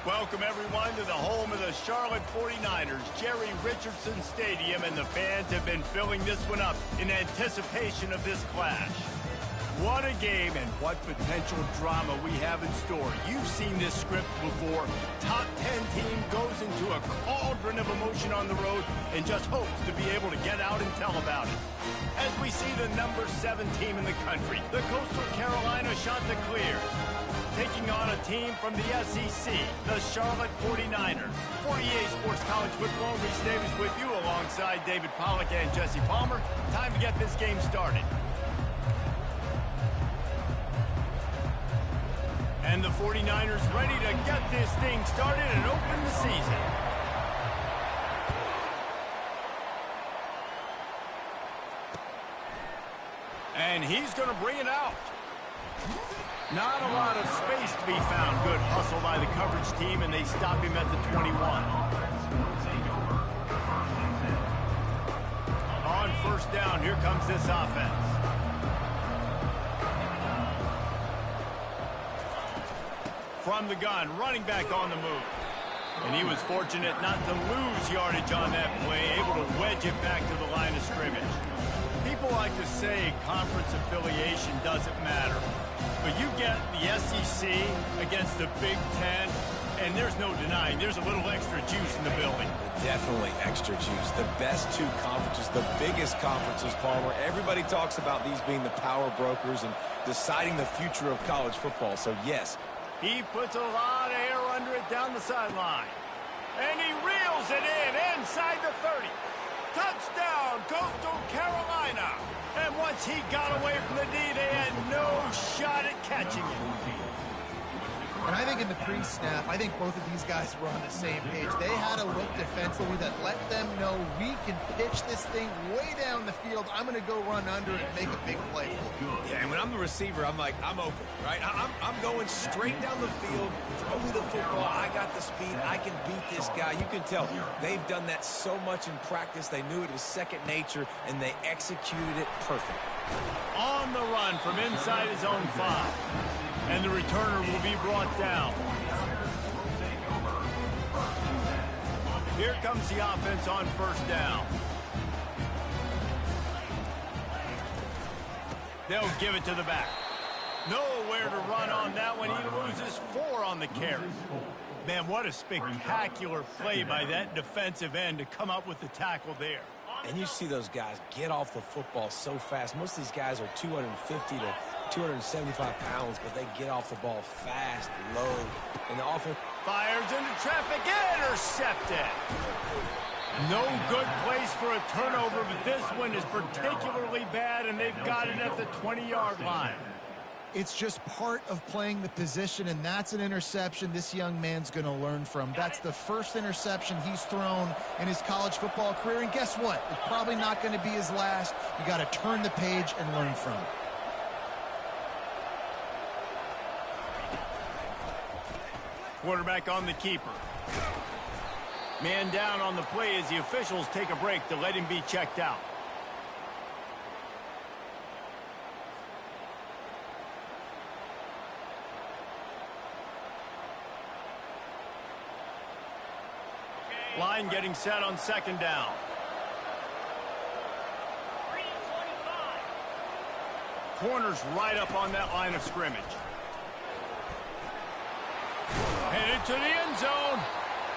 Welcome, everyone, to the home of the Charlotte 49ers, Jerry Richardson Stadium, and the fans have been filling this one up in anticipation of this clash. What a game and what potential drama we have in store. You've seen this script before. Top 10 team goes into a cauldron of emotion on the road and just hopes to be able to get out and tell about it. As we see the number 7 team in the country, the Coastal Carolina Chanticleers, taking on a team from the SEC, the Charlotte 49ers. For EA Sports College Football, Reese Davis with you alongside David Pollack and Jesse Palmer. Time to get this game started. And the 49ers ready to get this thing started and open the season. And he's going to bring it out. Not a lot of space to be found. Good hustle by the coverage team, and they stop him at the 21. On first down, here comes this offense. From the gun, running back on the move. And he was fortunate not to lose yardage on that play, able to wedge it back to the line of scrimmage. People like to say conference affiliation doesn't matter. But you get the SEC against the Big Ten, and there's no denying there's a little extra juice in the building. Definitely extra juice. The best two conferences, the biggest conferences, Palmer. Everybody talks about these being the power brokers and deciding the future of college football. So, yes. He puts a lot of air under it down the sideline. And he reels it in inside the 30. Touchdown, Coastal Carolina. And once he got away from the D, they had no shot at catching him. And I think in the pre-snap, I think both of these guys were on the same page. They had a look defensively that let them know we can pitch this thing way down the field. I'm going to go run under it and make a big play for it. Yeah, and when I'm the receiver, I'm like, I'm open, right? I'm going straight down the field, throw me the football. I got the speed. I can beat this guy. You can tell they've done that so much in practice. They knew it was second nature, and they executed it perfectly. On the run from inside his own 5. And the returner will be brought down. Here comes the offense on first down. They'll give it to the back. Nowhere to run on that one. He loses 4 on the carry. Man, what a spectacular play by that defensive end to come up with the tackle there. And you see those guys get off the football so fast. Most of these guys are 250 to 275 pounds, but they get off the ball fast, low. And the offense fires into traffic, intercepted. No good place for a turnover, but this one is particularly bad, and they've got it at the 20-yard line. It's just part of playing the position, and that's an interception this young man's going to learn from. That's the first interception he's thrown in his college football career, and guess what? It's probably not going to be his last. You got to turn the page and learn from it. Quarterback on the keeper. Man down on the play as the officials take a break to let him be checked out. Line getting set on second down. Corner's right up on that line of scrimmage. Headed to the end zone.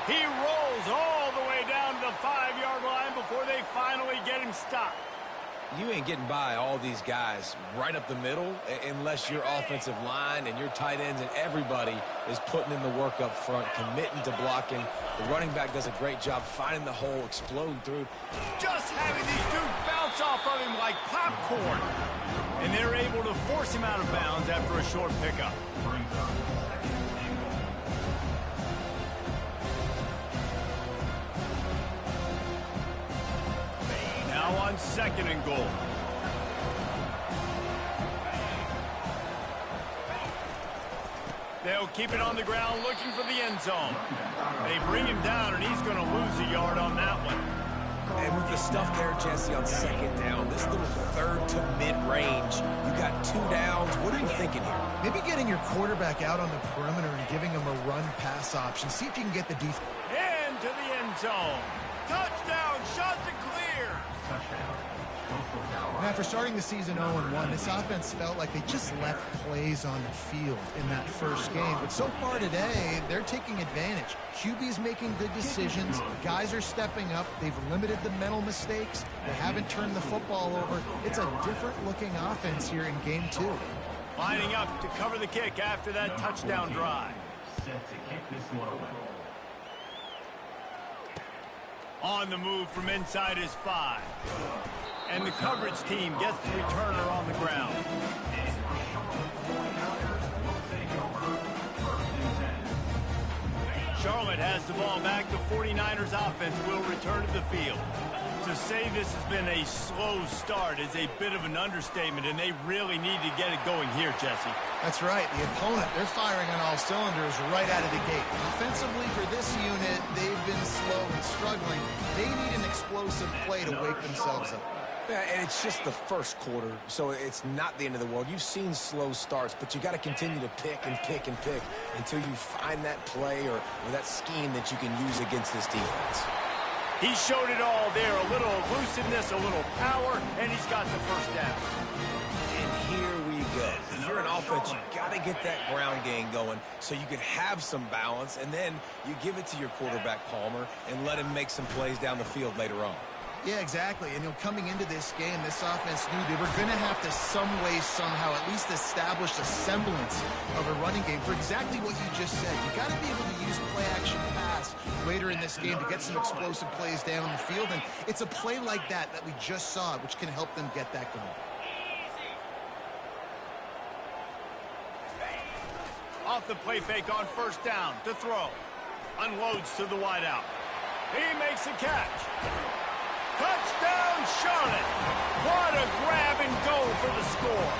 He rolls all the way down to the 5-yard line before they finally get him stopped. You ain't getting by all these guys right up the middle unless your offensive line and your tight ends and everybody is putting in the work up front, committing to blocking. The running back does a great job finding the hole, exploding through. Just having these dudes bounce off of him like popcorn. And they're able to force him out of bounds after a short pickup. Now on second and goal. They'll keep it on the ground looking for the end zone. They bring him down, and he's going to lose a yard on that one. And with the stuff there, Jesse, on second down, this little third to mid-range, you got 2 downs. What are you thinking here? Maybe getting your quarterback out on the perimeter and giving him a run-pass option. See if you can get the defense. Into the end zone. Touchdown, shots are clear. And after starting the season 0-1, this offense felt like they just left plays on the field in that first game. But so far today, they're taking advantage. QB's making good decisions. Guys are stepping up. They've limited the mental mistakes. They haven't turned the football over. It's a different-looking offense here in Game 2. Lining up to cover the kick after that touchdown drive. Set to kick this one away. On the move from inside his 5. And the coverage team gets the returner on the ground. Charlotte has the ball back. The 49ers offense will return to the field. To say this has been a slow start is a bit of an understatement, and they really need to get it going here, Jesse. That's right. The opponent, they're firing on all cylinders right out of the gate. Offensively for this unit, they've been slow and struggling. They need an explosive play to wake themselves up. Yeah, and it's just the first quarter, so it's not the end of the world. You've seen slow starts, but you got to continue to pick and pick and pick until you find that play or that scheme that you can use against this defense. He showed it all there, a little elusiveness, a little power, and he's got the first down. And here we go. If you're an offense, you got to get that ground game going so you can have some balance, and then you give it to your quarterback, Palmer, and let him make some plays down the field later on. Yeah, exactly. And coming into this game, this offense knew they were going to have to some way, somehow, at least establish a semblance of a running game for exactly what you just said. You got to be able to use play-action pass later in this game to get some explosive plays down on the field. And it's a play like that we just saw, which can help them get that going. Off the play fake on first down to throw. Unloads to the wideout. He makes a catch. Touchdown, Charlotte. What a grab and go for the score.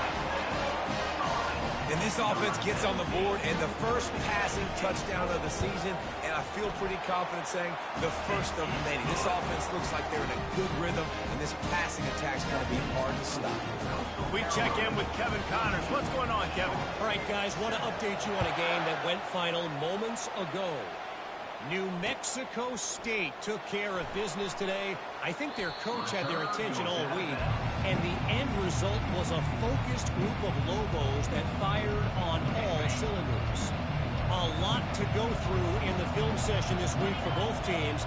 And this offense gets on the board, and the first passing touchdown of the season, and I feel pretty confident saying the first of many. This offense looks like they're in a good rhythm, and this passing attack's going to be hard to stop. We check in with Kevin Connors. What's going on, Kevin? All right, guys, want to update you on a game that went final moments ago. New Mexico State took care of business today. I think their coach had their attention all week, and the end result was a focused group of Lobos that fired on all cylinders. A lot to go through in the film session this week for both teams,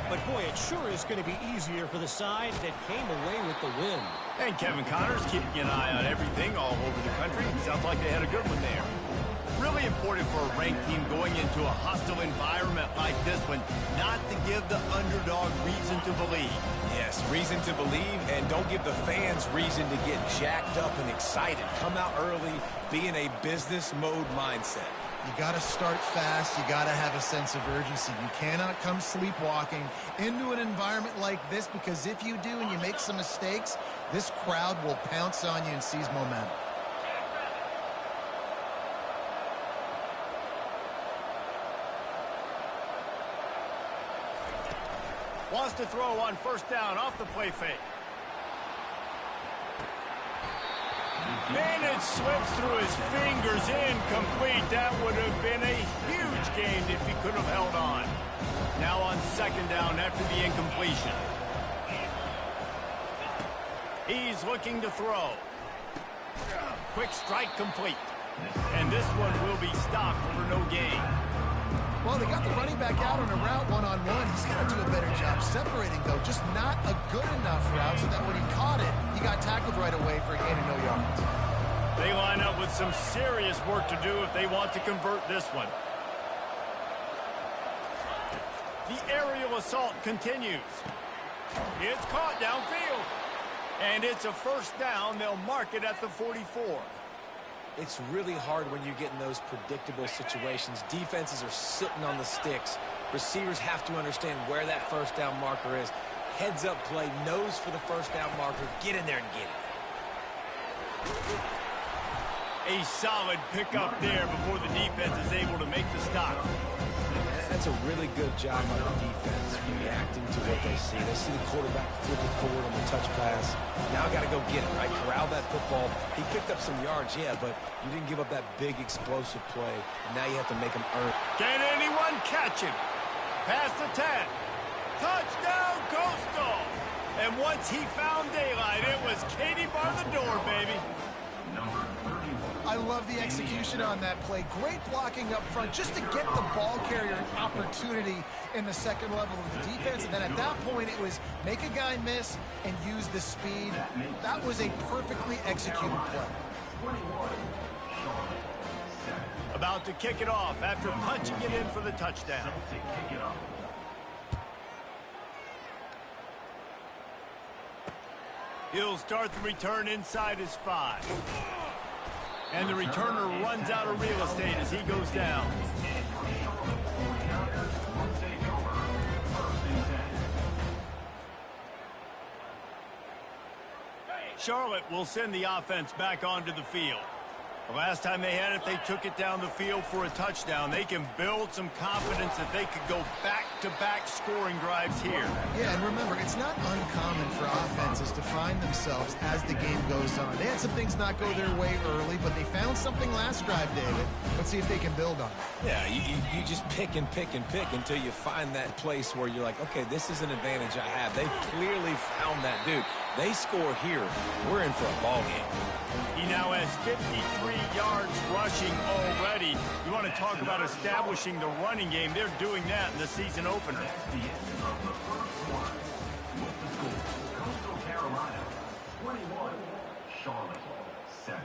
but boy, it sure is going to be easier for the side that came away with the win. And Kevin Connors keeping an eye on everything all over the country. Sounds like they had a good one there. Really important for a ranked team going into a hostile environment like this one, not to give the underdog reason to believe. Yes, reason to believe, and don't give the fans reason to get jacked up and excited. Come out early, be in a business mode mindset. You got to start fast. You got to have a sense of urgency. You cannot come sleepwalking into an environment like this, because if you do and you make some mistakes, this crowd will pounce on you and seize momentum. Wants to throw on first down off the play fake. Man, it slips through his fingers, incomplete. That would have been a huge gain if he could have held on. Now on second down after the incompletion. He's looking to throw. Quick strike complete. And this one will be stopped for no gain. Well, they got the running back out on a route one-on-one. He's got to do a better job separating, though. Just not a good enough route so that when he caught it, he got tackled right away for a gain of no yards. They line up with some serious work to do if they want to convert this one. The aerial assault continues. It's caught downfield. And it's a first down. They'll mark it at the 44. It's really hard when you get in those predictable situations. Defenses are sitting on the sticks. Receivers have to understand where that first down marker is. Heads up play, nose for the first down marker. Get in there and get it. A solid pickup there before the defense is able to make the stop. That's a really good job by the defense, reacting to what they see. They see the quarterback flip it forward on the touch pass. Now I got to go get it, right? Corral that football. He picked up some yards, yeah, but you didn't give up that big explosive play. And now you have to make him earn. Can anyone catch him? Past the 10. Touchdown, Coastal! And once he found daylight, it was Katie bar the door, baby. I love the execution on that play. Great blocking up front just to get the ball carrier an opportunity in the second level of the defense. And then at that point, it was make a guy miss and use the speed. That was a perfectly executed play. About to kick it off after punching it in for the touchdown. He'll start the return inside his 5. And the returner runs out of real estate as he goes down. Charlotte will send the offense back onto the field. The last time they had it, they took it down the field for a touchdown. They can build some confidence that they could go back-to-back scoring drives here. Yeah, and remember, it's not uncommon for offenses to find themselves as the game goes on. They had some things not go their way early, but they found something last drive, David. Let's see if they can build on it. Yeah, you just pick and pick and pick until you find that place where you're like, okay, this is an advantage I have. They clearly found that, dude. They score here, we're in for a ball game. He now has 53 yards rushing already. You want to talk about establishing the running game. They're doing that in the season opener. Coastal Carolina, 21, Charlotte, 7.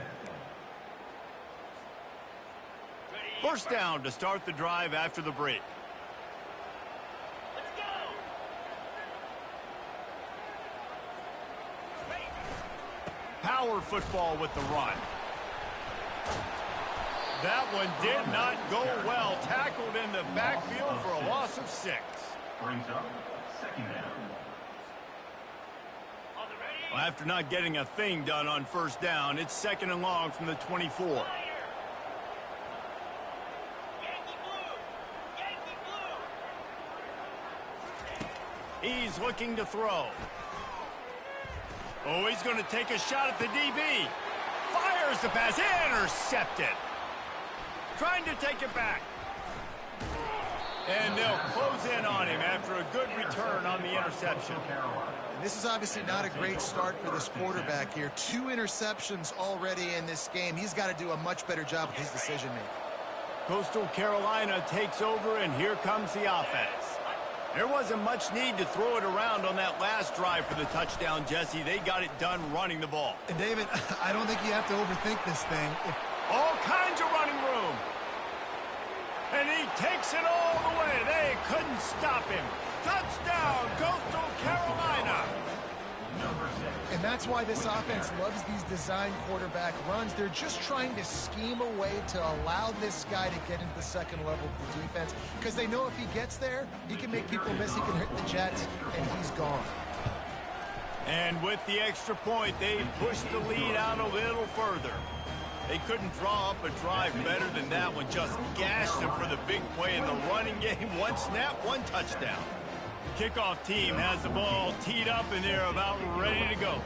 First down to start the drive after the break. Power football with the run. That one did not go well. Tackled in the backfield for a loss of 6. Brings up second down. Well, after not getting a thing done on first down, it's second and long from the 24. He's looking to throw. Oh, he's going to take a shot at the DB. Fires the pass. Intercepted. Trying to take it back. And they'll close in on him after a good return on the interception. This is obviously not a great start for this quarterback here. 2 interceptions already in this game. He's got to do a much better job with his decision-making. Coastal Carolina takes over, and here comes the offense. There wasn't much need to throw it around on that last drive for the touchdown, Jesse. They got it done running the ball. And David, I don't think you have to overthink this thing. All kinds of running room. And he takes it all the way. They couldn't stop him. Touchdown, Coastal Carolina. And that's why this offense loves these design quarterback runs. They're just trying to scheme a way to allow this guy to get into the second level of the defense, because they know if he gets there, he can make people miss, he can hit the Jets, and he's gone. And with the extra point, they pushed the lead out a little further. They couldn't draw up a drive better than that one. Just gashed them for the big play in the running game. 1 snap, 1 touchdown. Kickoff team has the ball teed up, and they're about ready to go.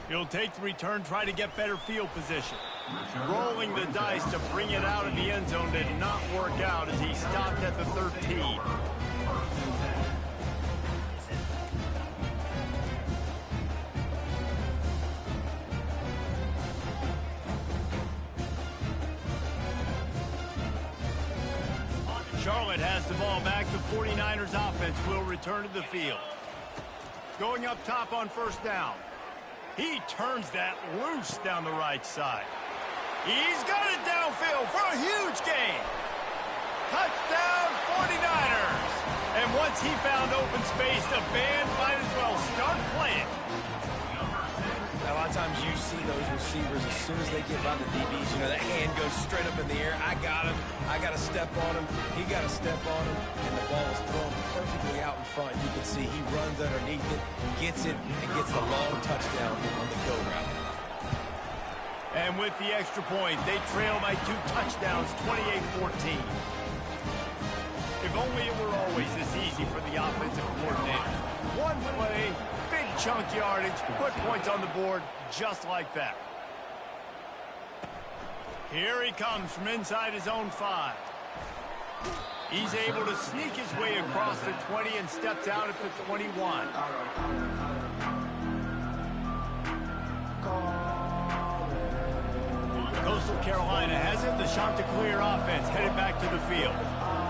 He'll take the return, try to get better field position. Rolling the dice to bring it out of the end zone did not work out as he stopped at the 13. Charlotte has the ball back. The 49ers offense will return to the field. Going up top on first down. He turns that loose down the right side. He's got it downfield for a huge gain. Touchdown 49ers. And once he found open space, the band might as well start playing. Now, a lot of times you see those receivers, as soon as they get by the DBs, you know, that hand goes straight up in the air. I got him. I got to step on him. He got to step on him. And the ball is thrown perfectly out in front. You can see he runs underneath it, gets it, and gets the long touchdown on the go route. And with the extra point, they trail by 2 touchdowns, 28-14. If only it were always this easy for the offensive coordinator. One play, big chunk yardage, put points on the board just like that. Here he comes from inside his own 5. He's able to sneak his way across the 20 and steps out at the 21. Coastal Carolina has it. The Chanticleer offense headed back to the field.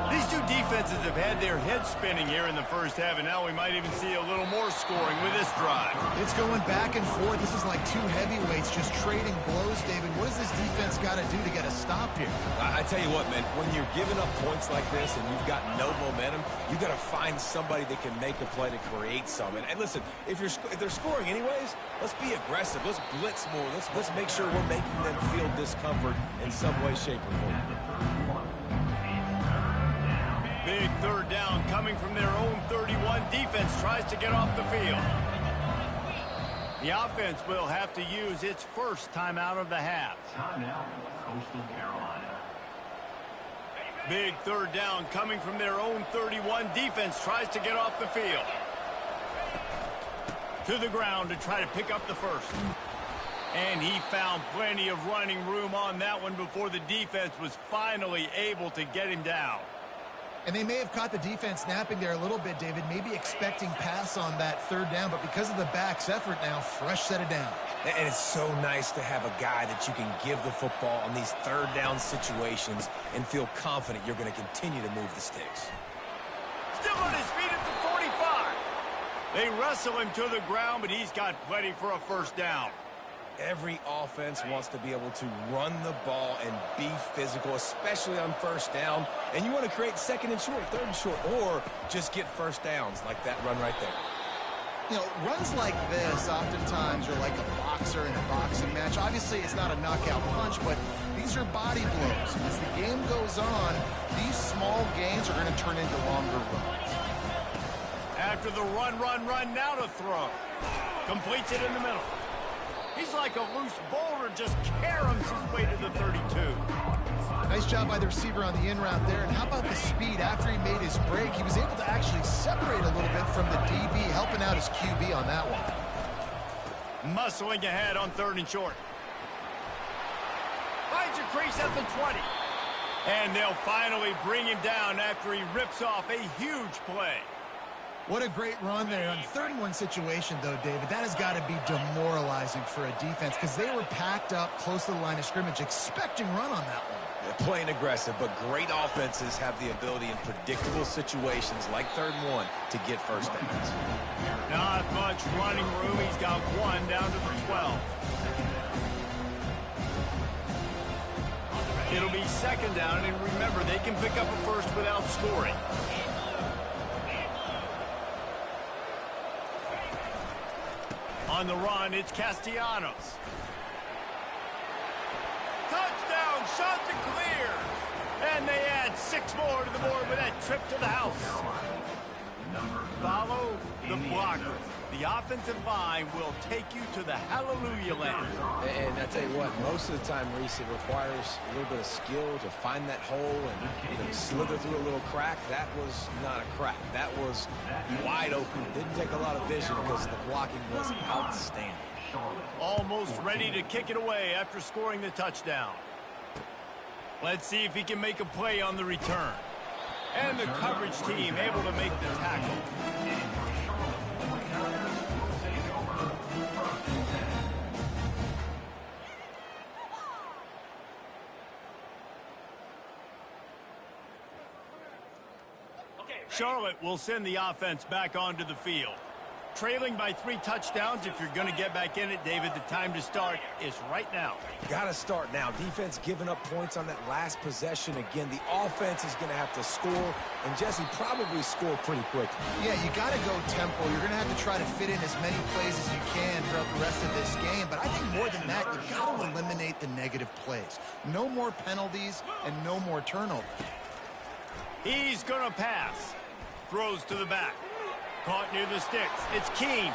These two defenses have had their heads spinning here in the first half, and now we might even see a little more scoring with this drive. It's going back and forth. This is like 2 heavyweights just trading blows, David. What does this defense got to do to get a stop here? I tell you what, man, when you're giving up points like this and you've got no momentum, you got to find somebody that can make a play to create some. And listen, if they're scoring anyways, let's be aggressive. Let's blitz more. Let's make sure we're making them feel discomfort in some way, shape, or form. Big third down coming from their own 31. Defense tries to get off the field. The offense will have to use its first timeout of the half. Timeout, Coastal Carolina. Big third down coming from their own 31. Defense tries to get off the field. To the ground to try to pick up the first. And he found plenty of running room on that one before the defense was finally able to get him down. And they may have caught the defense napping there a little bit, David, maybe expecting pass on that third down, but because of the back's effort now, fresh set of down. And it's so nice to have a guy that you can give the football on these third down situations and feel confident you're going to continue to move the sticks. Still on his feet at the 45. They wrestle him to the ground, but he's got plenty for a first down. Every offense wants to be able to run the ball and be physical, especially on first down. And you want to create second and short, third and short, or just get first downs like that run right there. You know, runs like this oftentimes are like a boxer in a boxing match. Obviously, it's not a knockout punch, but these are body blows. As the game goes on, these small gains are going to turn into longer runs. After the run, now to throw. Completes it in the middle. He's like a loose boulder, just caroms his way to the 32. Nice job by the receiver on the in route there. And how about the speed? After he made his break, he was able to actually separate a little bit from the DB, helping out his QB on that one. Muscling ahead on third and short. Finds a crease at the 20. And they'll finally bring him down after he rips off a huge play. What a great run there. On 3rd-and-1 situation, though, David, that has got to be demoralizing for a defense because they were packed up close to the line of scrimmage, expecting run on that one. They're playing aggressive, but great offenses have the ability in predictable situations like 3rd and 1 to get first downs. Not much running room. He's got one down to the 12. It'll be 2nd down, and remember, they can pick up a first without scoring. On the run, it's Castellanos. Touchdown, Chanticleer! And they add 6 more to the board with that trip to the house. Follow the blocker. The offensive line will take you to the hallelujah land. And I tell you what, most of the time, Reese, it requires a little bit of skill to find that hole and slither through a little crack. That was not a crack. That was wide open. Didn't take a lot of vision because the blocking was outstanding. Almost ready to kick it away after scoring the touchdown. Let's see if he can make a play on the return. And the coverage team able to make the tackle. Charlotte will send the offense back onto the field. Trailing by 3 touchdowns. If you're going to get back in it, David, the time to start is right now. Got to start now. Defense giving up points on that last possession. Again, the offense is going to have to score, and Jesse probably score pretty quickly. Yeah, you got to go tempo. You're going to have to try to fit in as many plays as you can throughout the rest of this game. But I think more than that, you've got to eliminate the negative plays. No more penalties and no more turnovers. He's going to pass. Throws to the back. Caught near the sticks. It's Keene.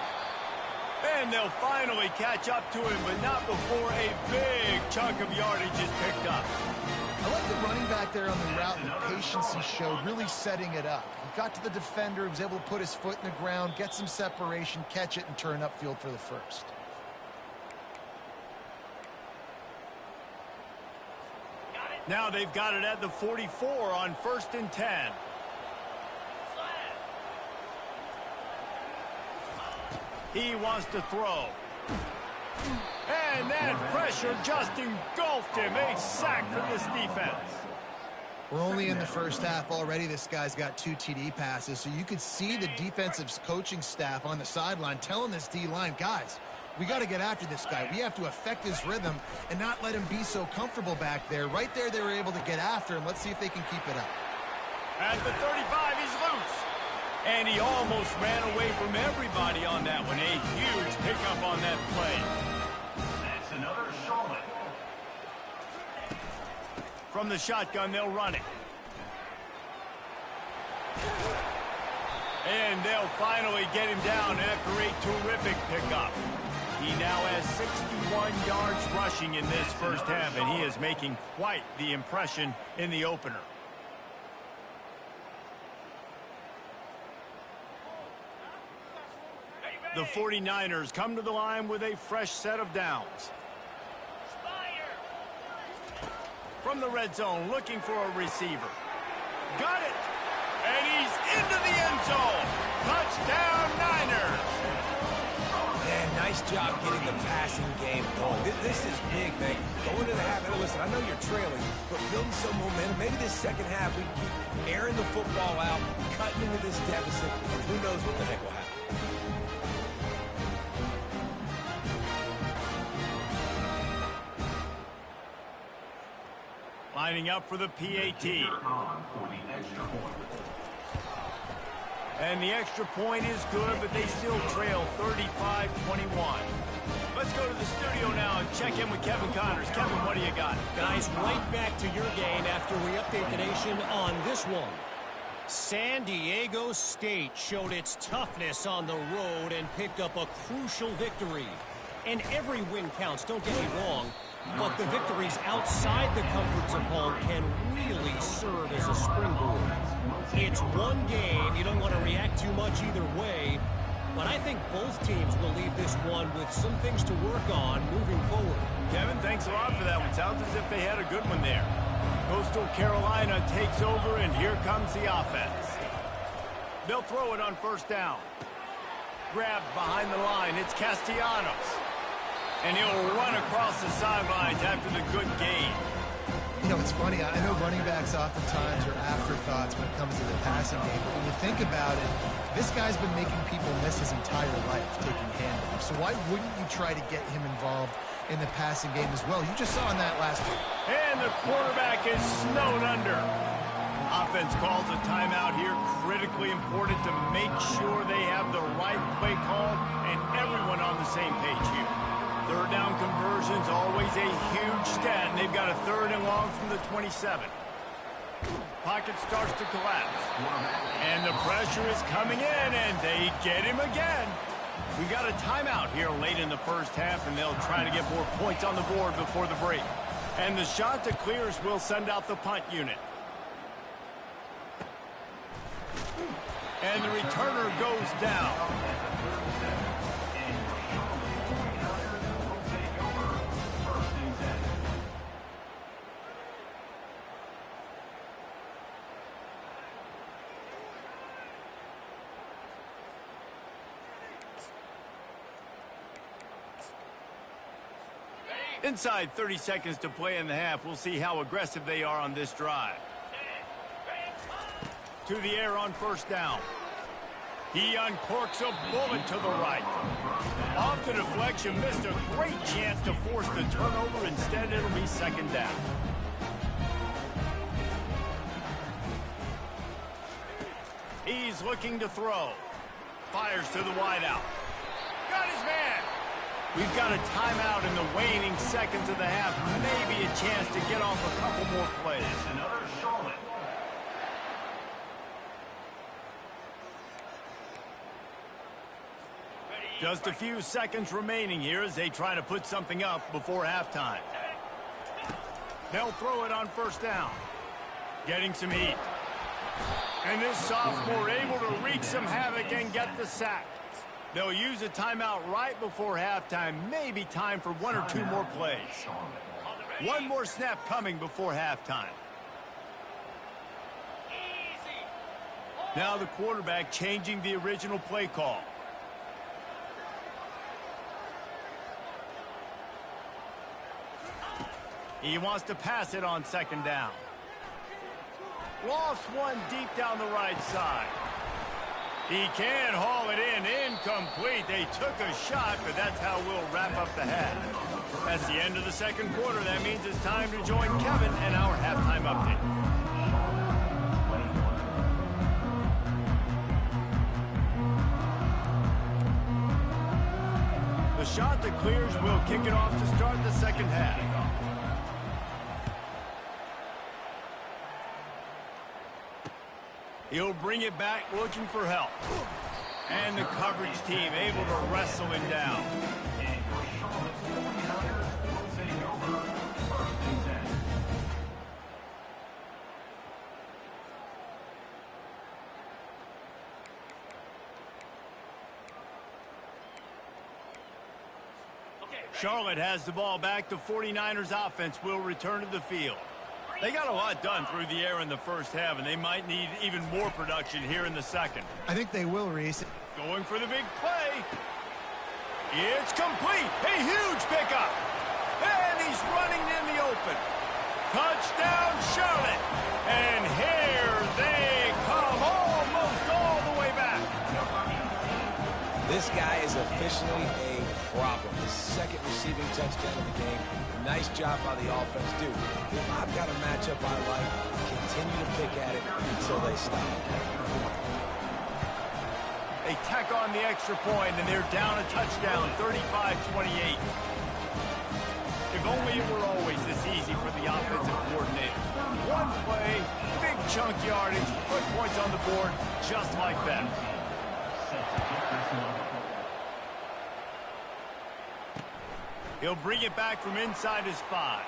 And they'll finally catch up to him, but not before a big chunk of yardage is picked up. I like the running back there on the route and the patience he showed, really setting it up. He got to the defender, was able to put his foot in the ground, get some separation, catch it, and turn upfield for the first. Now they've got it at the 44 on 1st and 10. He wants to throw. And that pressure just engulfed him. A sack for this defense. We're only in the first half already. This guy's got 2 TD passes, so you could see the defensive coaching staff on the sideline telling this D-line, guys, we got to get after this guy. We have to affect his rhythm and not let him be so comfortable back there. Right there, they were able to get after him. Let's see if they can keep it up. At the 35, he's loose. And he almost ran away from everybody on that one. A huge pickup on that play. That's another Charlotte. From the shotgun, they'll run it. And they'll finally get him down after a terrific pickup. He now has 61 yards rushing in this first half, and he is making quite the impression in the opener. The 49ers come to the line with a fresh set of downs. From the red zone, looking for a receiver. Got it! And he's into the end zone! Touchdown, Niners! Man, nice job getting the passing game going. This is big, man. Going to the half. Now, listen, I know you're trailing, but building some momentum. Maybe this second half we can keep airing the football out, cutting into this deficit, and who knows what the heck will happen. Lining up for the PAT. And the extra point is good, but they still trail 35-21. Let's go to the studio now and check in with Kevin Connors. Kevin, what do you got? Guys, right back to your game after we update the nation on this one. San Diego State showed its toughness on the road and picked up a crucial victory. And every win counts, don't get me wrong. But the victories outside the comforts of home can really serve as a springboard. It's one game. You don't want to react too much either way. But I think both teams will leave this one with some things to work on moving forward. Kevin, thanks a lot for that one. Sounds as if they had a good one there. Coastal Carolina takes over, and here comes the offense. They'll throw it on 1st down. Grabbed behind the line. It's Castellanos. And he'll run across the sidelines after the good gain. You know, it's funny. I know running backs oftentimes are afterthoughts when it comes to the passing game. But when you think about it, this guy's been making people miss his entire life taking handoffs. So why wouldn't you try to get him involved in the passing game as well? You just saw in that last one. And the quarterback is snowed under. Offense calls a timeout here. Critically important to make sure they have the right play call and everyone on the same page here. 3rd down conversion's always a huge stat, and they've got a 3rd and long from the 27. Pocket starts to collapse. And the pressure is coming in, and they get him again. We got a timeout here late in the first half, and they'll try to get more points on the board before the break. And the shot that clears will send out the punt unit. And the returner goes down. Inside 30 seconds to play in the half. We'll see how aggressive they are on this drive. To the air on 1st down. He uncorks a bullet to the right. Off the deflection, missed a great chance to force the turnover. Instead, it'll be 2nd down. He's looking to throw. Fires to the wideout. Got his man. We've got a timeout in the waning seconds of the half. Maybe a chance to get off a couple more plays. Another Charlotte. Just a few seconds remaining here as they try to put something up before halftime. They'll throw it on first down. Getting some heat. And this sophomore able to wreak some havoc and get the sack. They'll use a timeout right before halftime. Maybe time for one or two more plays. One more snap coming before halftime. Now the quarterback changing the original play call. He wants to pass it on second down. Lost one deep down the right side. He can haul it in. Incomplete. They took a shot, but that's how we'll wrap up the half. That's the end of the second quarter. That means it's time to join Kevin and our halftime update. The shot that clears will kick it off to start the second half. He'll bring it back looking for help. And the coverage team able to wrestle him down. Charlotte has the ball back. The 49ers offense will return to the field. They got a lot done through the air in the first half, and they might need even more production here in the second. I think they will, Reese. Going for the big play. It's complete. A huge pickup. And he's running in the open. Touchdown, Charlotte. And here they come, almost all the way back. This guy is officially a problem. His second receiving touchdown of the game. Nice job by the offense, dude. If I've got a matchup I like, continue to pick at it until they stop. They tack on the extra point, and they're down a touchdown, 35-28. If only it were always this easy for the offensive coordinators. One play, big chunk yardage, put points on the board, just like that. He'll bring it back from inside his 5.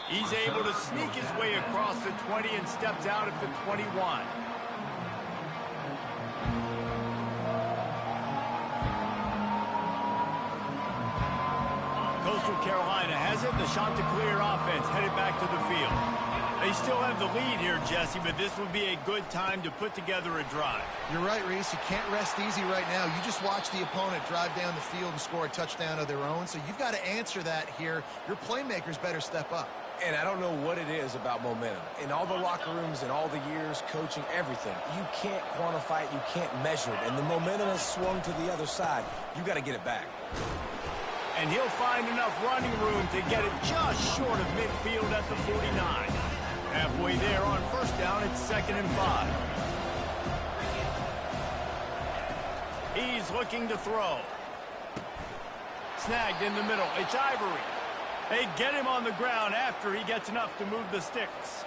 He's able to sneak his way across the 20 and steps out at the 21. Coastal Carolina has it. The Chanticleer offense headed back to the field. They still have the lead here, Jesse, but this would be a good time to put together a drive. You're right, Reese. You can't rest easy right now. You just watch the opponent drive down the field and score a touchdown of their own, so you've got to answer that here. Your playmakers better step up. And I don't know what it is about momentum. In all the locker rooms, in all the years, coaching, everything, you can't quantify it, you can't measure it. And the momentum has swung to the other side. You got to get it back. And he'll find enough running room to get it just short of midfield at the 49. Halfway there on first down, it's 2nd and 5. He's looking to throw. Snagged in the middle. It's Ivory. They get him on the ground after he gets enough to move the sticks.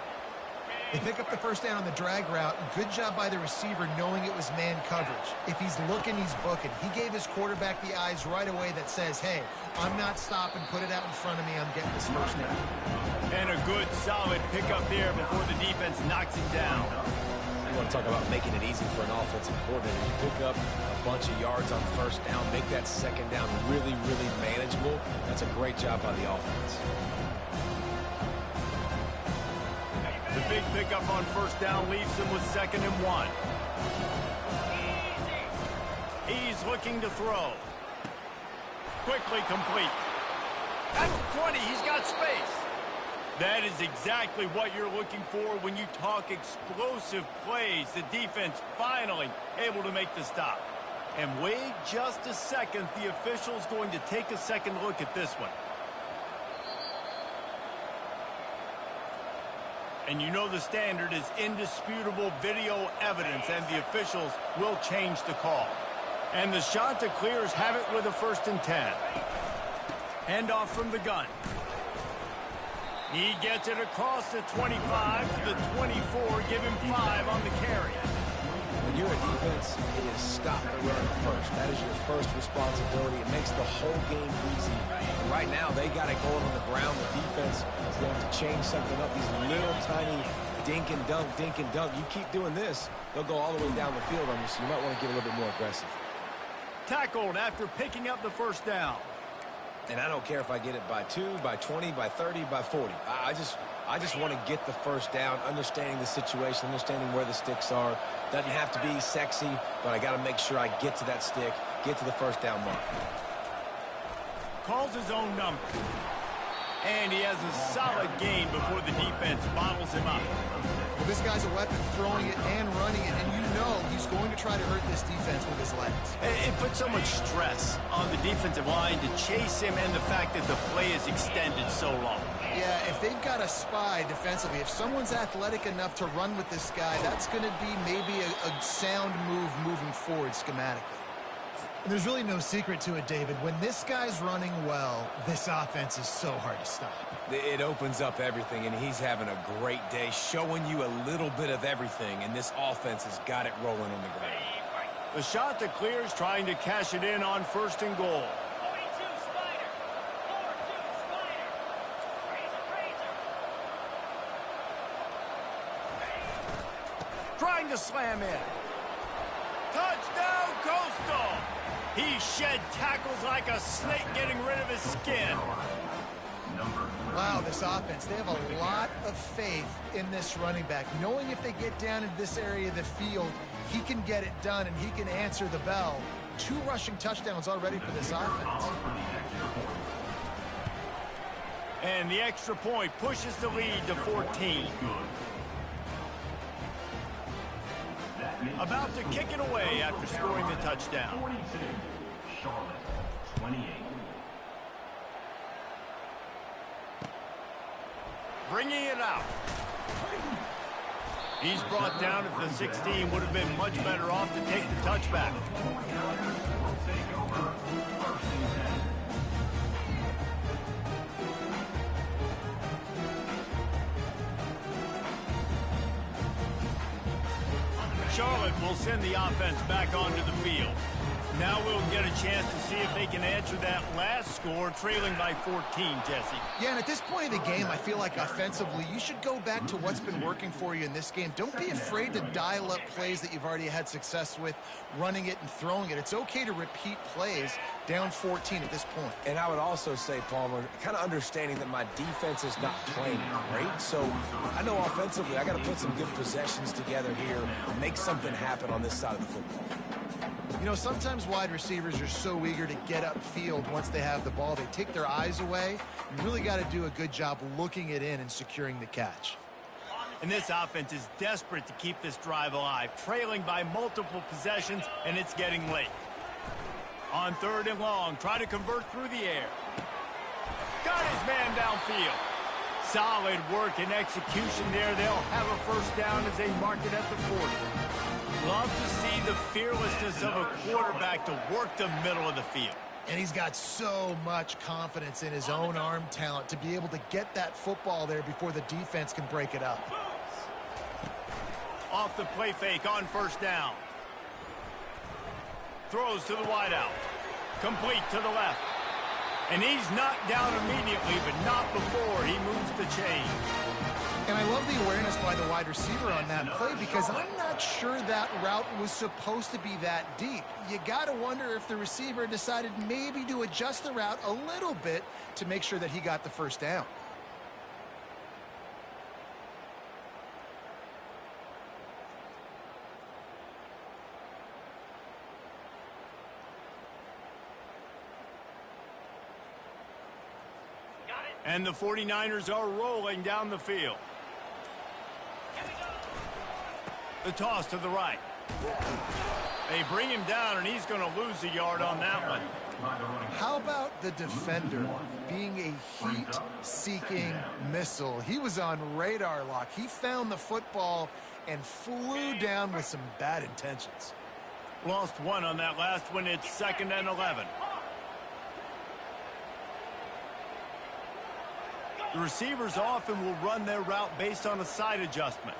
They pick up the first down on the drag route. Good job by the receiver knowing it was man coverage. If he's looking, he's booking. He gave his quarterback the eyes right away that says, hey, I'm not stopping. Put it out in front of me. I'm getting this first down. And a good, solid pickup there before the defense knocks him down. You want to talk about making it easy for an offensive coordinator. You pick up a bunch of yards on first down, make that second down really, really manageable. That's a great job by the offense. The big pickup on first down leaves him with 2nd and 1. He's looking to throw. Quickly complete. That's 20. He's got space. That is exactly what you're looking for when you talk explosive plays. The defense finally able to make the stop. And wait just a second. The official's going to take a second look at this one. And you know the standard is indisputable video evidence, and the officials will change the call. And the Chanticleers have it with a 1st and 10. Handoff from the gun. He gets it across the 25 to the 24, give him 5 on the carry. When you're a defense, defense is stop the run first. That is your first responsibility. It makes the whole game easy. And right now, they got it going on the ground. The defense is going to change something up. These little tiny dink and dunk, dink and dunk. You keep doing this, they'll go all the way down the field on you, so you might want to get a little bit more aggressive. Tackled after picking up the first down. And I don't care if I get it by 2, by 20, by 30, by 40. I just want to get the first down, understanding the situation, understanding where the sticks are. Doesn't have to be sexy, but I got to make sure I get to that stick, get to the first down mark. Calls his own number. And he has a solid gain before the defense bottles him up. Well, this guy's a weapon, throwing it and running it, and you know he's going to try to hurt this defense with his legs. It puts so much stress on the defensive line to chase him, and the fact that the play is extended so long. Yeah, if they've got a spy defensively, if someone's athletic enough to run with this guy, that's going to be maybe a sound move moving forward schematically. And there's really no secret to it, David. When this guy's running well, this offense is so hard to stop. It opens up everything, and he's having a great day, showing you a little bit of everything, and this offense has got it rolling on the ground. The shot that clears, trying to cash it in on 1st and goal. Trying to slam in. Touchdown, Coastal! He shed tackles like a snake, getting rid of his skin. Wow, this offense, they have a lot of faith in this running back, knowing if they get down in this area of the field, he can get it done and he can answer the bell. 2 rushing touchdowns already for this offense. And the extra point pushes the lead to 14. About to kick it away after scoring the touchdown. 42, Charlotte, 28. Bringing it out. He's brought down at the 16. Would have been much better off to take the touchback. Charlotte will send the offense back onto the field. Now we'll get a chance to see if they can answer that last score, trailing by 14, Jesse. Yeah, and at this point of the game, I feel like offensively, you should go back to what's been working for you in this game. Don't be afraid to dial up plays that you've already had success with, running it and throwing it. It's okay to repeat plays down 14 at this point. And I would also say, Palmer, kind of understanding that my defense is not playing great. So I know offensively I got to put some good possessions together here and make something happen on this side of the football. You know, sometimes wide receivers are so eager to get upfield once they have the ball. They take their eyes away. You really got to do a good job looking it in and securing the catch. And this offense is desperate to keep this drive alive, trailing by multiple possessions, and it's getting late. On 3rd and long, try to convert through the air. Got his man downfield. Solid work and execution there. They'll have a first down as they mark it at the 40. Love to see the fearlessness of a quarterback to work the middle of the field. And he's got so much confidence in his own arm talent to be able to get that football there before the defense can break it up. Off the play fake on 1st down. Throws to the wideout. Complete to the left. And he's knocked down immediately, but not before he moves the chain. And I love the awareness by the wide receiver on that play because I'm not sure that route was supposed to be that deep. You got to wonder if the receiver decided maybe to adjust the route a little bit to make sure that he got the first down. And the 49ers are rolling down the field. The toss to the right. They bring him down, and he's going to lose a yard on that one. How about the defender being a heat-seeking missile? He was on radar lock. He found the football and flew down with some bad intentions. Lost one on that last one. It's 2nd and 11. The receivers often will run their route based on a side adjustment.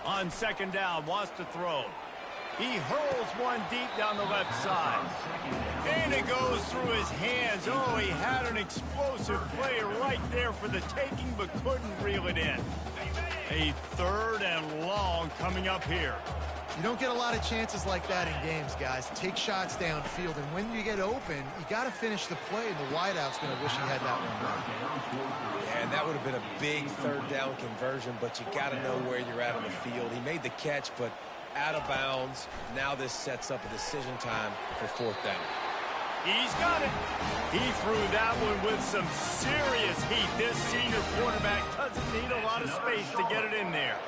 On second down, wants to throw. He hurls one deep down the left side. And it goes through his hands. Oh, he had an explosive play right there for the taking, but couldn't reel it in. A 3rd and long coming up here. You don't get a lot of chances like that in games, guys. Take shots downfield, and when you get open, you got to finish the play, and the wideout's going to wish he had that one done. Yeah, and that would have been a big 3rd down conversion, but you got to know where you're at on the field. He made the catch, but out of bounds. Now this sets up a decision time for 4th down. He's got it. He threw that one with some serious heat. This senior quarterback doesn't need a lot of space to get it in there.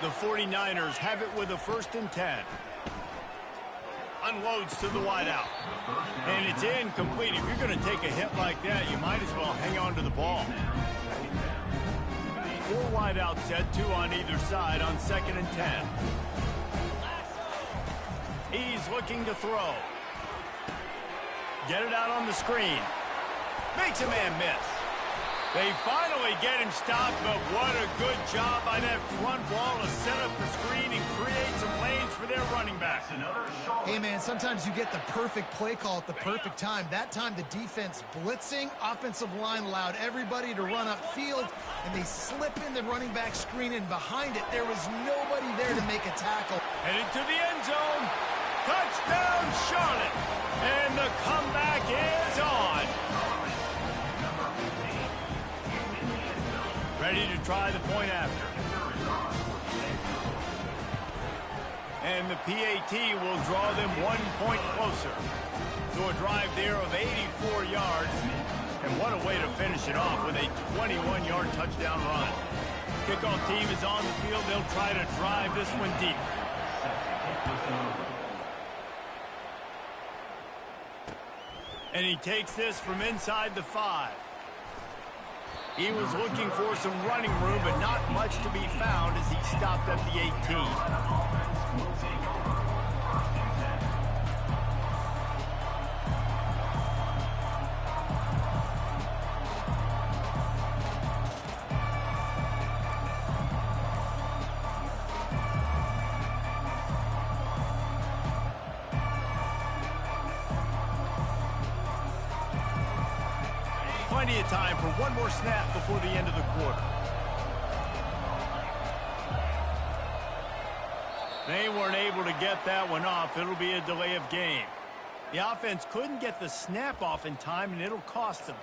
The 49ers have it with a 1st and 10. Unloads to the wideout. And it's incomplete. If you're going to take a hit like that, you might as well hang on to the ball. 4 wideouts set, 2 on either side on 2nd and 10. He's looking to throw. Get it out on the screen. Makes a man miss. They finally get him stopped, but what a good job by that front wall to set up the screen and create some lanes for their running back. Hey, man, sometimes you get the perfect play call at the perfect time. That time the defense blitzing, offensive line allowed everybody to run upfield, and they slip in the running back screen, and behind it, there was nobody there to make a tackle. Headed to the end zone. Touchdown, Charlotte. And the comeback is on. Ready to try the point after. And the PAT will draw them 1 point closer. So a drive there of 84 yards. And what a way to finish it off with a 21-yard touchdown run. Kickoff team is on the field. They'll try to drive this one deep. And he takes this from inside the 5. He was looking for some running room, but not much to be found as he stopped at the 18. Plenty of time for one more snap before the end of the quarter. They weren't able to get that one off. It'll be a delay of game. The offense couldn't get the snap off in time, and it'll cost them.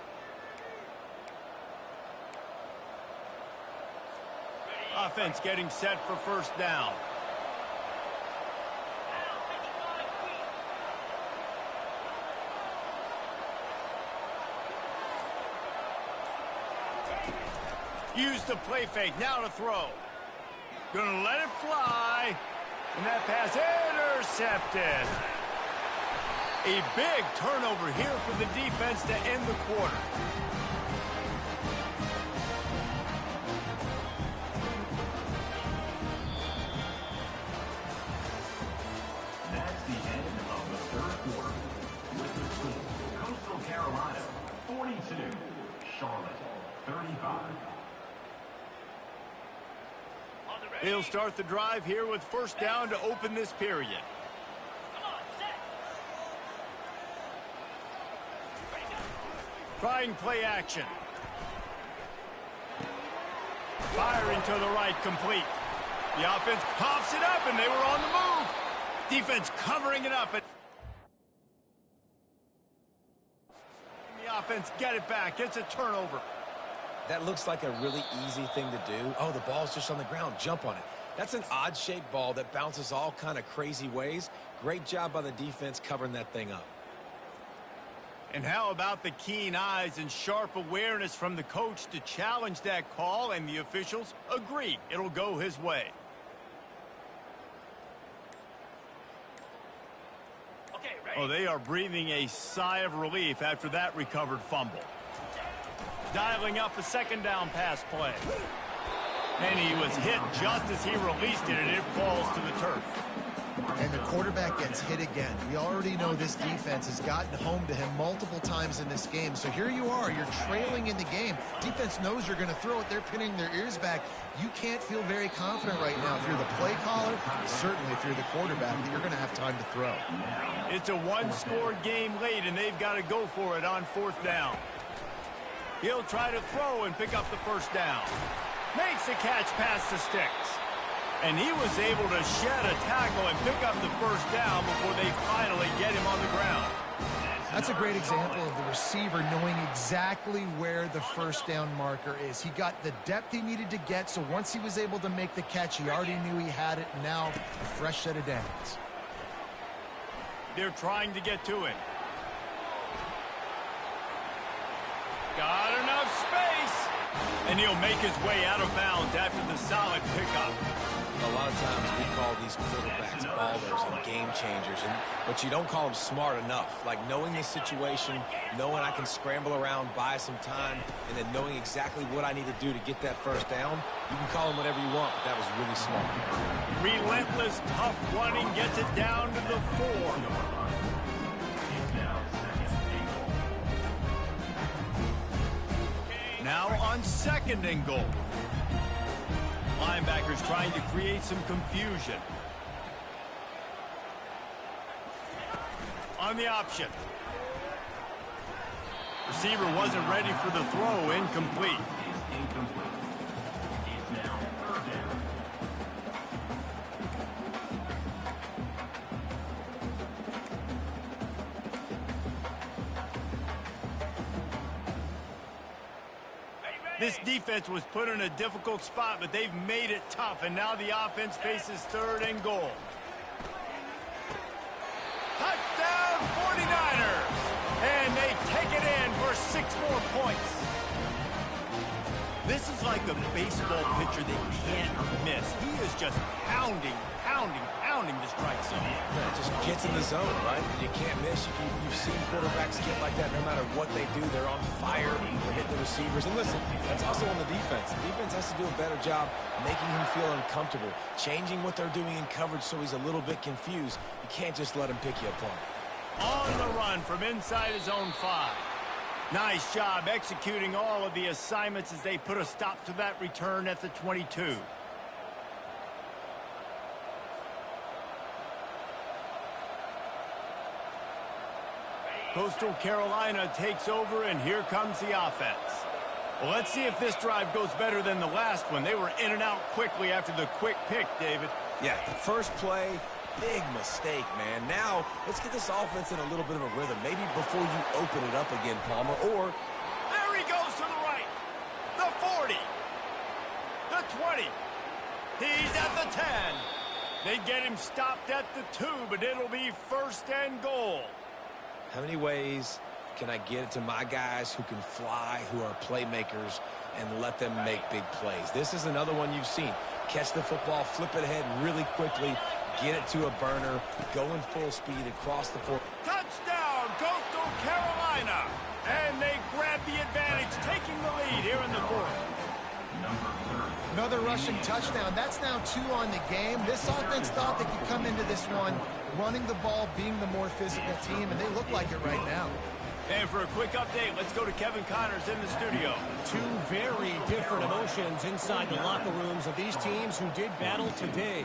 Offense getting set for 1st down. Use the play fake, now to throw. Gonna let it fly. And that pass intercepted. A big turnover here for the defense to end the quarter. That's the end of the 3rd quarter. With the score, Coastal Carolina 42, Charlotte 35. They'll start the drive here with 1st down to open this period. Trying play action. Firing to the right, complete. The offense pops it up, and they were on the move. Defense covering it up. The offense get it back. It's a turnover. That looks like a really easy thing to do. Oh, the ball's just on the ground. Jump on it. That's an odd-shaped ball that bounces all kind of crazy ways. Great job by the defense covering that thing up. And how about the keen eyes and sharp awareness from the coach to challenge that call, and the officials agree it'll go his way. Okay, ready. Oh, they are breathing a sigh of relief after that recovered fumble. Dialing up a 2nd down pass play. And he was hit just as he released it, and it falls to the turf. And the quarterback gets hit again. We already know this defense has gotten home to him multiple times in this game. So here you are, you're trailing in the game. Defense knows you're going to throw it. They're pinning their ears back. You can't feel very confident right now if you're the play caller, certainly if you're the quarterback, that you're going to have time to throw. It's a one-score game late, and they've got to go for it on 4th down. He'll try to throw and pick up the first down. Makes the catch past the sticks. And he was able to shed a tackle and pick up the first down before they finally get him on the ground. That's a great example of the receiver knowing exactly where the first down marker is. He got the depth he needed to get, so once he was able to make the catch, he already knew he had it. Now, a fresh set of downs. They're trying to get to it. Got enough space. And he'll make his way out of bounds after the solid pickup. A lot of times we call these quarterbacks ballers and game changers, but you don't call them smart enough. Like knowing the situation, knowing I can scramble around, buy some time, and then knowing exactly what I need to do to get that first down. You can call them whatever you want, but that was really smart. Relentless, tough running gets it down to the 4. Now on 2nd and goal. Linebackers trying to create some confusion. On the option. Receiver wasn't ready for the throw, incomplete. It's now 3rd down. This defense was put in a difficult spot, but they've made it tough, and now the offense faces 3rd and goal. Touchdown 49ers! And they take it in for 6 more points. This is like a baseball pitcher they can't miss. He is just pounding the strike zone. Yeah, it just gets in the zone, right? You can't miss. You've seen quarterbacks get like that no matter what they do. They're on fire. They're hitting the receivers. And listen, that's also on the defense. The defense has to do a better job making him feel uncomfortable, changing what they're doing in coverage so he's a little bit confused. You can't just let him pick you apart. On the run from inside his own 5. Nice job executing all of the assignments as they put a stop to that return at the 22. Coastal Carolina takes over, and here comes the offense. Well, let's see if this drive goes better than the last one. They were in and out quickly after the quick pick, David. Yeah, first play, big mistake, man. Now, let's get this offense in a little bit of a rhythm. Maybe before you open it up again, Palmer, or... There he goes to the right. The 40. The 20. He's at the 10. They get him stopped at the 2, but it'll be 1st and goal. How many ways can I get it to my guys who can fly, who are playmakers, and let them make big plays? This is another one you've seen. Catch the football, flip it ahead really quickly, get it to a burner, going full speed across the field. Touchdown, Coastal Carolina! And they grab the advantage, taking the lead here in the 4th. Another rushing touchdown. That's now 2 on the game. This offense thought they could come into this one running the ball, being the more physical team, and they look like it right now. And for a quick update, let's go to Kevin Connors in the studio. 2 very different emotions inside the locker rooms of these teams who did battle today.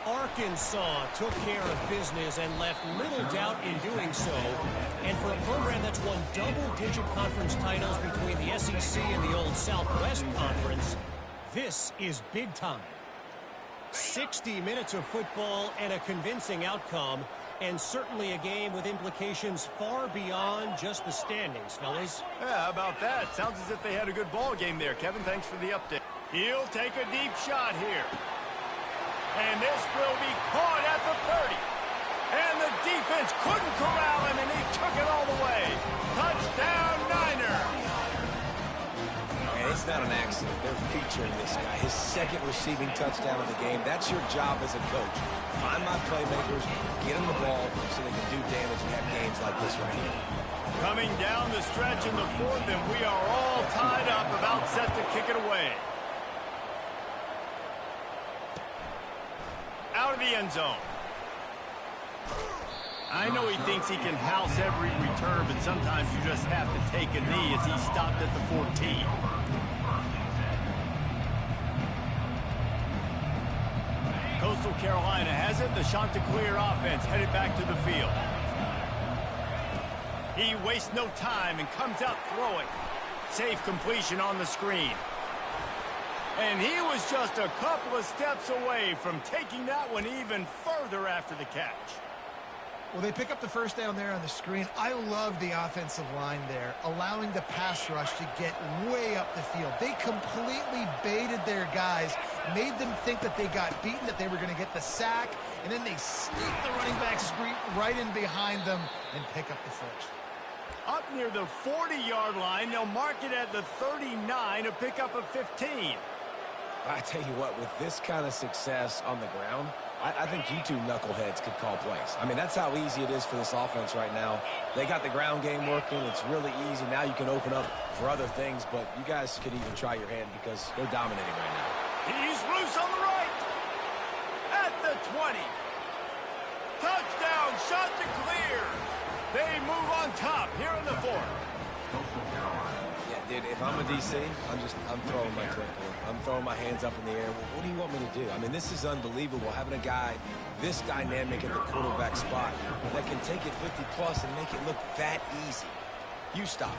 Arkansas took care of business and left little doubt in doing so. And for a program that's won double-digit conference titles between the SEC and the old Southwest Conference, this is big time. 60 minutes of football and a convincing outcome, and certainly a game with implications far beyond just the standings, fellas. Yeah, how about that? Sounds as if they had a good ball game there. Kevin, thanks for the update. He'll take a deep shot here. And this will be caught at the 30. And the defense couldn't corral him, and he took it all the way. Touchdown, Niners! And it's not an accident. They're featuring this guy. His 2nd receiving touchdown of the game. That's your job as a coach. Find my playmakers, get them the ball so they can do damage and have games like this right here. Coming down the stretch in the 4th, and we are all tied up, about set to kick it away. out of the end zone. I know he thinks he can house every return, but sometimes you just have to take a knee as he stopped at the 14. Coastal Carolina has it. The Chanticleer offense headed back to the field. He wastes no time and comes out throwing. Safe completion on the screen. And he was just a couple of steps away from taking that one even further after the catch. Well, they pick up the first down there on the screen. I love the offensive line there, allowing the pass rush to get way up the field. They completely baited their guys, made them think that they got beaten, that they were going to get the sack, and then they sneak the running back screen right in behind them and pick up the first. Up near the 40-yard line, they'll mark it at the 39 to pick up a 15. I tell you what, with this kind of success on the ground, I think you two knuckleheads could call plays. I mean, that's how easy it is for this offense right now. They got the ground game working. It's really easy. Now you can open up for other things, but you guys could even try your hand because they're dominating right now. He's loose on the right. At the 20. Touchdown, Chanticleer. They move on top here in the fourth. Yeah, dude, if I'm a DC, I'm throwing my clipboard. I'm throwing my hands up in the air. Well, what do you want me to do? I mean, this is unbelievable, having a guy this dynamic at the quarterback spot that can take it 50-plus and make it look that easy. You stop.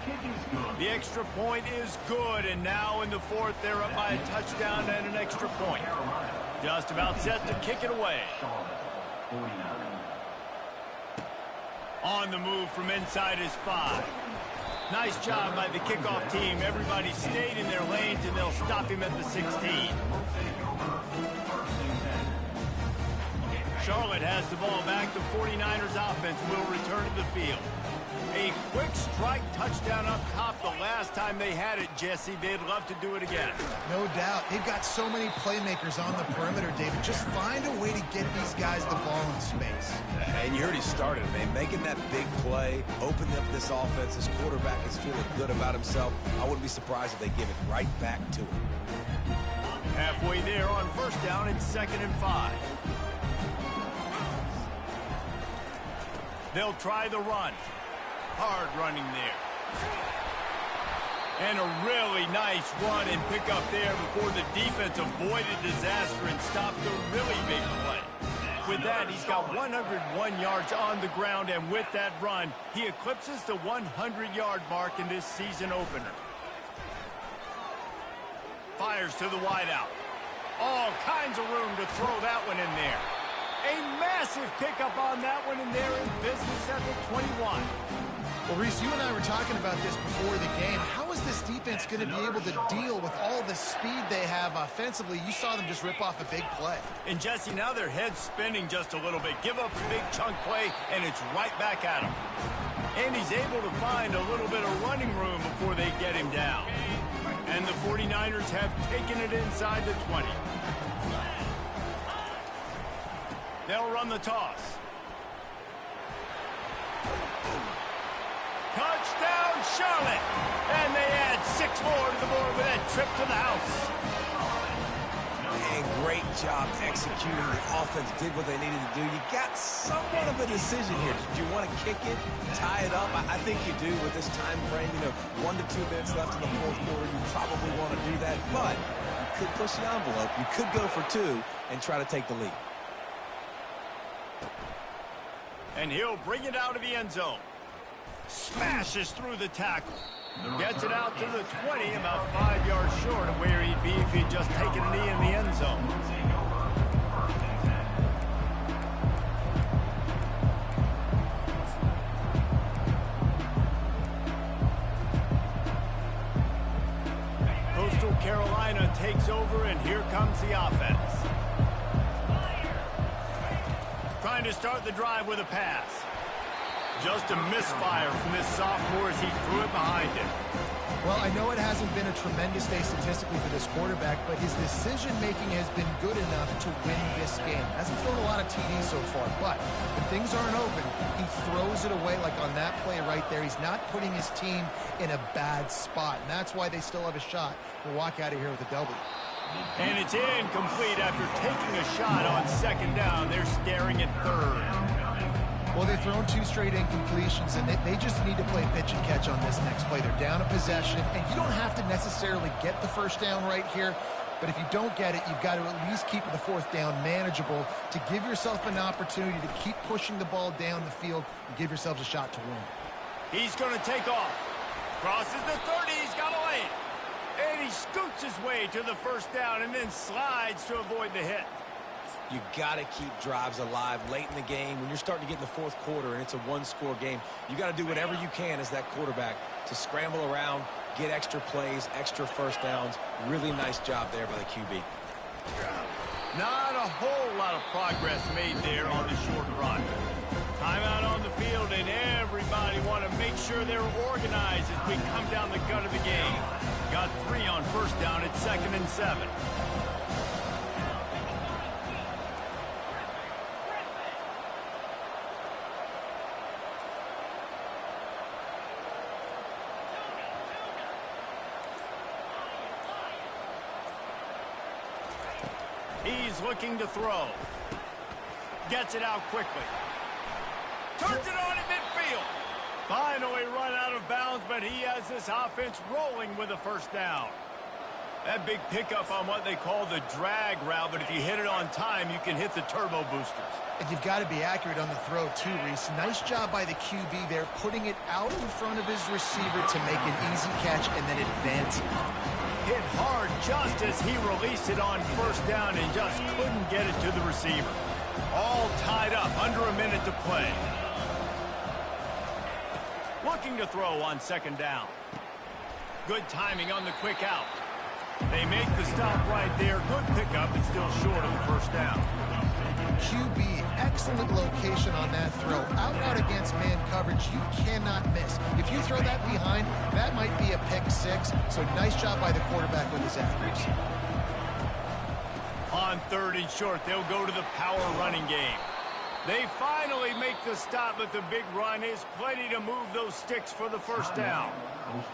The extra point is good, and now in the fourth, they're up by a touchdown and an extra point. Just about set to kick it away. On the move from inside his 5. Nice job by the kickoff team. Everybody stayed in their lanes, and they'll stop him at the 16. Charlotte has the ball back. The 49ers offense will return to the field. A quick strike touchdown up top the last time they had it, Jesse. They'd love to do it again. No doubt. They've got so many playmakers on the perimeter, David. Just find a way to get these guys the ball in space. And you heard he started, man. Making that big play, opening up this offense. This quarterback is feeling good about himself. I wouldn't be surprised if they give it right back to him. Halfway there on first down, it's 2nd and 5. They'll try the run. Hard running there. And a really nice run and pick up there before the defense avoided disaster and stopped a really big play. With that, he's got 101 yards on the ground, and with that run, he eclipses the 100-yard mark in this season opener. Fires to the wideout. All kinds of room to throw that one in there. A massive pickup on that one, and they're in business at the 21. Well, Reese, you and I were talking about this before the game. How is this defense going to be able to deal with all the speed they have offensively? You saw them just rip off a big play. And, Jesse, now their head's spinning just a little bit. Give up a big chunk play, and it's right back at him. And he's able to find a little bit of running room before they get him down. And the 49ers have taken it inside the 20. They'll run the toss. Touchdown, Charlotte! And they add 6 more to the board with that trip to the house. And great job executing. The offense did what they needed to do. You got somewhat of a decision here. Did you want to kick it, tie it up? I think you do with this time frame. 1 to 2 minutes left in the fourth quarter. You probably want to do that, but you could push the envelope. You could go for 2 and try to take the lead. And he'll bring it out of the end zone. Smashes through the tackle. Gets it out to the 20, about 5 yards short of where he'd be if he'd just taken a knee in the end zone. Coastal Carolina takes over, and here comes the offense. Trying to start the drive with a pass. Just a misfire from this sophomore as he threw it behind him. Well, I know it hasn't been a tremendous day statistically for this quarterback, but his decision-making has been good enough to win this game. Hasn't thrown a lot of TDs so far, but when things aren't open, he throws it away like on that play right there. He's not putting his team in a bad spot, and that's why they still have a shot to walk out of here with a W. And it's incomplete after taking a shot on second down. They're staring at third. Well, they've thrown 2 straight incompletions, and they just need to play pitch and catch on this next play. They're down a possession, and you don't have to necessarily get the first down right here, but if you don't get it, you've got to at least keep the 4th down manageable to give yourself an opportunity to keep pushing the ball down the field and give yourselves a shot to win. He's going to take off. Crosses the 30. He's got to lane. And he scoots his way to the first down and then slides to avoid the hit. You got to keep drives alive late in the game. When you're starting to get in the 4th quarter and it's a 1-score game, you got to do whatever you can as that quarterback to scramble around, get extra plays, extra first downs. Really nice job there by the QB. Not a whole lot of progress made there on the short run. Timeout on the field, and everybody want to make sure they're organized as we come down the gut of the game. Got 3 on first down at 2nd and 7. He's looking to throw. Gets it out quickly. Turns it on in midfield. Finally run out of bounds, but he has this offense rolling with a first down. That big pickup on what they call the drag route, but if you hit it on time, you can hit the turbo boosters. And you've got to be accurate on the throw, too, Reese. Nice job by the QB there, putting it out in front of his receiver to make an easy catch and then advancing. Hit hard just as he released it on first down and just couldn't get it to the receiver. All tied up, under a minute to play. Looking to throw on second down. Good timing on the quick out. They make the stop right there. Good pickup, but still short of the first down. QB, excellent location on that throw. Out against man coverage, you cannot miss. If you throw that behind, that might be a pick 6. So nice job by the quarterback with his accuracy. On 3rd and short, they'll go to the power running game. They finally make the stop, but the big run is plenty to move those sticks for the first down.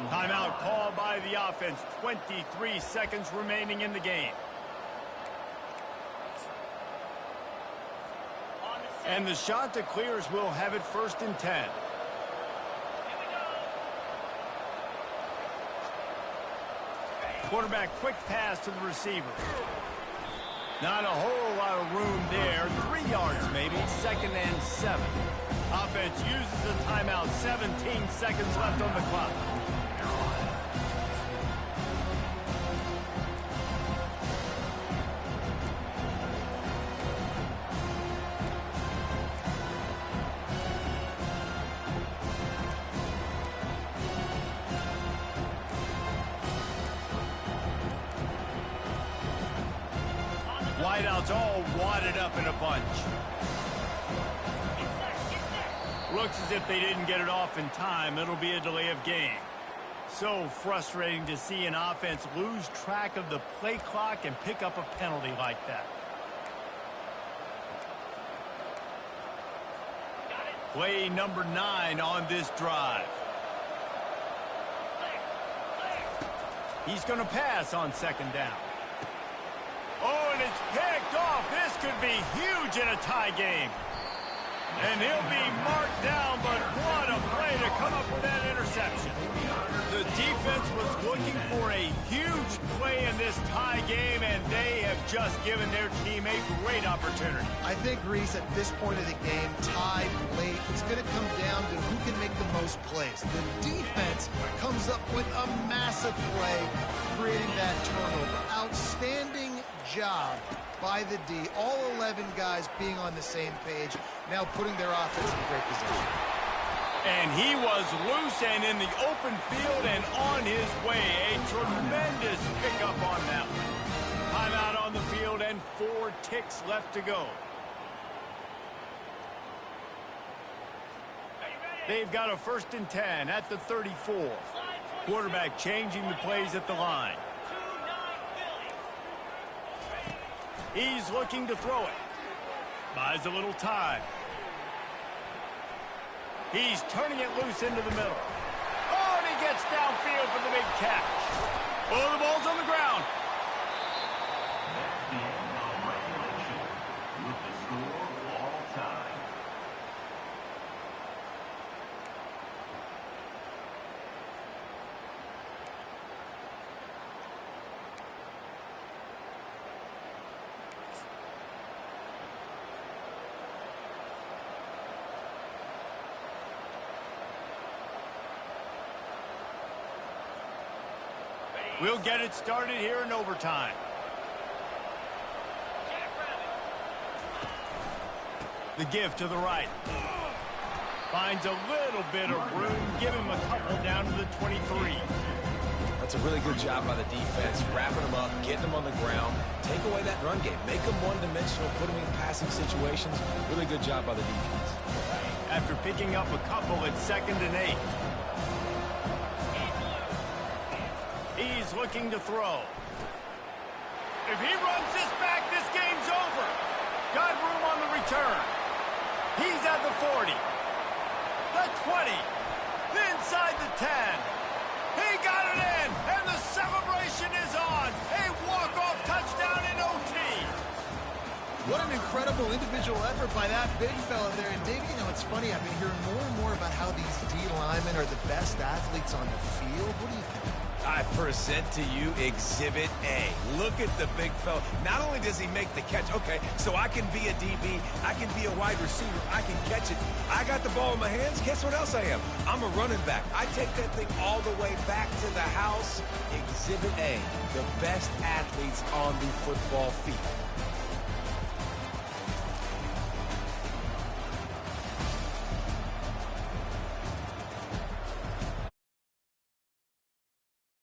Timeout called by the offense. 23 seconds remaining in the game. And the shot to clears will have it 1st and 10. Quarterback quick pass to the receiver. Not a whole lot of room there. 3 yards maybe. 2nd and 7. Offense uses a timeout. 17 seconds left on the clock. Wideouts all wadded up in a bunch. Looks as if they didn't get it off in time. It'll be a delay of game. So frustrating to see an offense lose track of the play clock and pick up a penalty like that. Play number 9 on this drive. He's going to pass on second down. Oh, and it's picked off. This could be huge in a tie game. And he'll be marked down, but what a play to come up with that interception. The defense was looking for a huge play in this tie game, and they have just given their team a great opportunity. I think, Reese, at this point of the game, tied late, it's going to come down to who can make the most plays. The defense comes up with a massive play, creating that turnover. Outstanding job by the D. All 11 guys being on the same page, now putting their offense in great position. And he was loose and in the open field and on his way. A tremendous pickup on that one. Timeout on the field and 4 ticks left to go. They've got a 1st and 10 at the 34. Quarterback changing the plays at the line. He's looking to throw it. Buys a little time. He's turning it loose into the middle. Oh, and he gets downfield for the big catch. Oh, the ball's on the ground. We'll get it started here in overtime. The give to the right. Finds a little bit of room. Give him a couple down to the 23. That's a really good job by the defense, wrapping them up, getting them on the ground, take away that run game, make them one-dimensional, put them in passing situations. Really good job by the defense. After picking up a couple at 2nd and 8. He's looking to throw. If he runs this back, this game's over. Got room on the return. He's at the 40. The 20. Inside the 10. He got it in, and the celebration is on. A walk-off touchdown in OT. What an incredible individual effort by that big fella there. And Dave, you know, it's funny, I've been hearing more and more about how these D linemen are the best athletes on the field. What do you think? I present to you Exhibit A. Look at the big fella. Not only does he make the catch, okay, so I can be a DB, I can be a wide receiver, I can catch it. I got the ball in my hands. Guess what else I am? I'm a running back. I take that thing all the way back to the house. Exhibit A, the best athletes on the football field.